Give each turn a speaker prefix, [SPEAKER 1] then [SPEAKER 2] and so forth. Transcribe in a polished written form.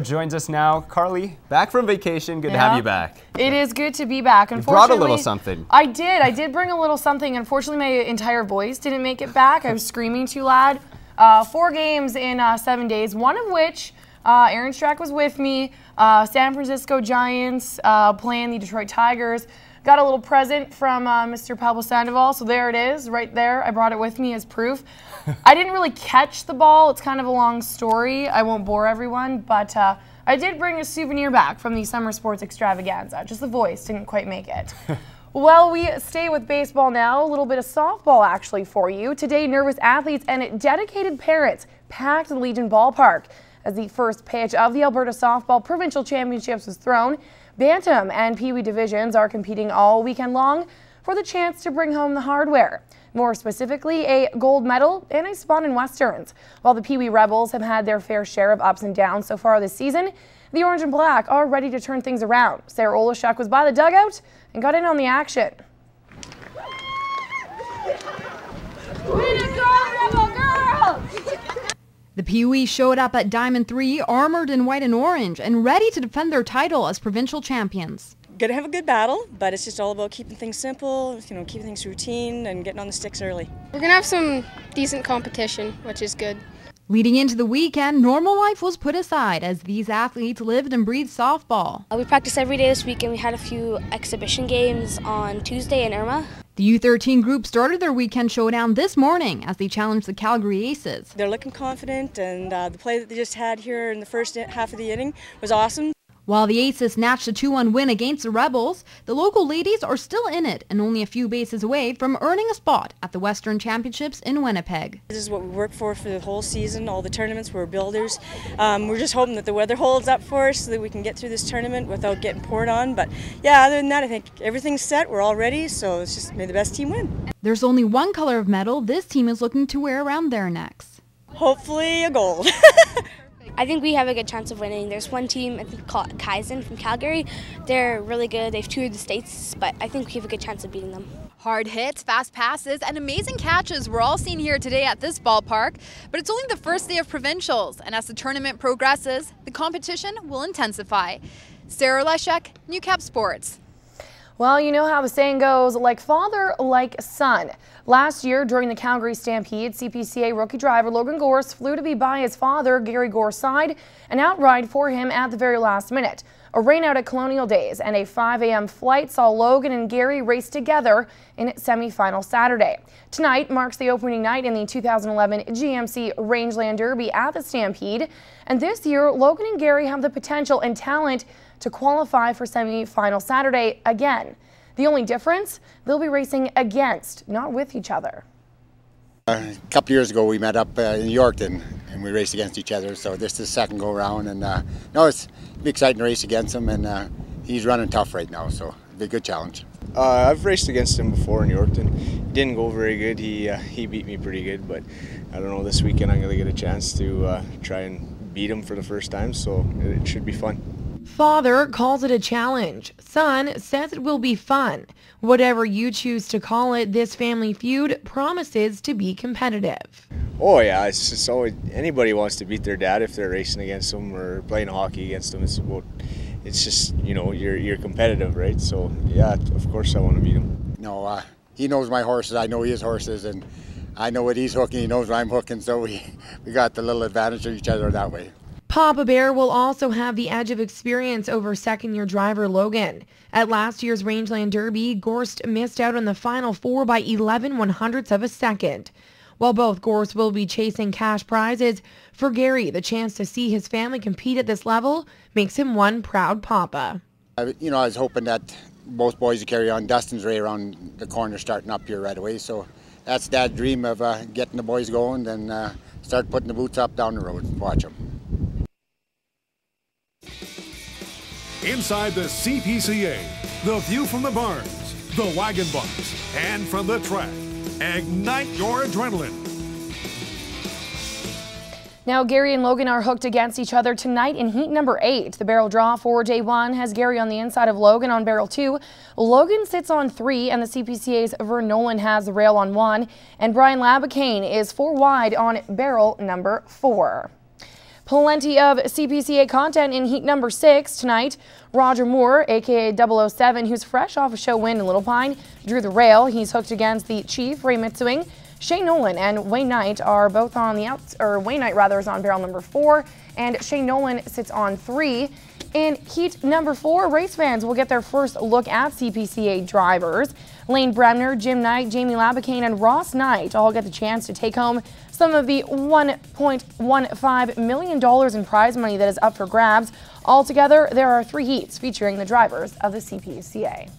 [SPEAKER 1] Joins us now, Carly, back from vacation. Good to have you back.
[SPEAKER 2] It is good to be back.
[SPEAKER 1] You brought a little something.
[SPEAKER 2] I did bring a little something. Unfortunately, my entire voice didn't make it back. I was screaming too loud. 4 games in 7 days, one of which Aaron Strack was with me. San Francisco Giants playing the Detroit Tigers. Got a little present from Mr. Pablo Sandoval, so there it is, right there. I brought it with me as proof. I didn't really catch the ball. It's kind of a long story. I won't bore everyone, but I did bring a souvenir back from the Summer Sports Extravaganza. Just the voice didn't quite make it. Well, we stay with baseball now. A little bit of softball actually for you. Today, nervous athletes and dedicated parents packed the Legion Ballpark as the first pitch of the Alberta Softball Provincial Championships was thrown. Bantam and Pee Wee divisions are competing all weekend long for the chance to bring home the hardware. More specifically, a gold medal and a spot in Westerns. While the Pee Wee Rebels have had their fair share of ups and downs so far this season, the Orange and Black are ready to turn things around. Sarah Olashuk was by the dugout and got in on the action.
[SPEAKER 3] Way to go, Rebel girl!
[SPEAKER 4] The Pee Wee showed up at Diamond 3 armored in white and orange and ready to defend their title as provincial champions.
[SPEAKER 5] Going to have a good battle, but it's just all about keeping things simple, keeping things routine and getting on the sticks early.
[SPEAKER 3] We're going to have some decent competition, which is good.
[SPEAKER 4] Leading into the weekend, normal life was put aside as these athletes lived and breathed softball.
[SPEAKER 6] We practiced every day this week and we had a few exhibition games on Tuesday in Irma.
[SPEAKER 4] The U13 group started their weekend showdown this morning as they challenged the Calgary Aces.
[SPEAKER 5] They're looking confident, and the play that they just had here in the first half of the inning was awesome.
[SPEAKER 4] While the Aces snatched a 2-1 win against the Rebels, the local ladies are still in it and only a few bases away from earning a spot at the Western Championships in Winnipeg.
[SPEAKER 5] This is what we work for the whole season, all the tournaments. We're builders. We're just hoping that the weather holds up for us so that we can get through this tournament without getting poured on. But yeah, other than that, I think everything's set. We're all ready, so it's just may the best team win.
[SPEAKER 4] There's only one color of medal this team is looking to wear around their necks.
[SPEAKER 5] Hopefully a gold.
[SPEAKER 6] I think we have a good chance of winning. There's one team, I think called Kaizen from Calgary. They're really good. They've toured the States, but I think we have a good chance of beating them.
[SPEAKER 7] Hard hits, fast passes, and amazing catches were all seen here today at this ballpark. But it's only the first day of provincials, and as the tournament progresses, the competition will intensify. Sarah Olashuk, Newcap Sports.
[SPEAKER 2] Well, you know how the saying goes, like father, like son. Last year, during the Calgary Stampede, CPCA rookie driver Logan Gorse flew to be by his father, Gary Gorse's side, and outride for him at the very last minute. A rainout at Colonial Days and a 5 a.m. flight saw Logan and Gary race together in semi-final Saturday. Tonight marks the opening night in the 2011 GMC Rangeland Derby at the Stampede. And this year, Logan and Gary have the potential and talent to qualify for semi-final Saturday again. The only difference, they'll be racing against, not with each other.
[SPEAKER 8] A couple years ago we met up in Yorkton and we raced against each other, so this is the second go round, and no, it's be exciting to race against him, and he's running tough right now, so it'll be a good challenge.
[SPEAKER 9] I've raced against him before in Yorkton. He didn't go very good. He beat me pretty good, but I don't know, this weekend I'm going to get a chance to try and beat him for the first time, so it should be fun.
[SPEAKER 10] Father calls it a challenge. Son says it will be fun. Whatever you choose to call it, this family feud promises to be competitive.
[SPEAKER 9] Oh yeah, it's just always, anybody wants to beat their dad if they're racing against him or playing hockey against him. It's just, you're competitive, right? So yeah, of course I want to beat him.
[SPEAKER 8] No, he knows my horses, I know his horses, and I know what he's hooking, he knows what I'm hooking, so we got the little advantage of each other that way.
[SPEAKER 10] Papa Bear will also have the edge of experience over second-year driver Logan. At last year's Rangeland Derby, Gorse missed out on the final 4 by 11/100ths of a second. While both Gorse will be chasing cash prizes, for Gary, the chance to see his family compete at this level makes him one proud papa.
[SPEAKER 8] I was hoping that both boys would carry on. Dustin's right around the corner starting up here right away, so that's Dad's dream of getting the boys going, then start putting the boots up down the road and watch them.
[SPEAKER 11] Inside the CPCA, the view from the barns, the wagon box, and from the track. Ignite your adrenaline.
[SPEAKER 2] Now Gary and Logan are hooked against each other tonight in heat number 8. The barrel draw for day 1 has Gary on the inside of Logan on barrel 2. Logan sits on 3 and the CPCA's Vern Nolan has the rail on 1. And Brian Labacane is 4 wide on barrel number 4. Plenty of CPCA content in heat number 6 tonight. Roger Moore, aka 007, who's fresh off a show win in Little Pine, drew the rail. He's hooked against the Chief, Ray Mitswing. Shane Nolan and Wayne Knight are both on the outs, or Wayne Knight rather is on barrel number 4, and Shane Nolan sits on 3. In heat number 4, race fans will get their first look at CPCA drivers. Lane Bremner, Jim Knight, Jamie Labicane, and Ross Knight all get the chance to take home some of the $1.15 million in prize money that is up for grabs. Altogether, there are 3 heats featuring the drivers of the CPCA.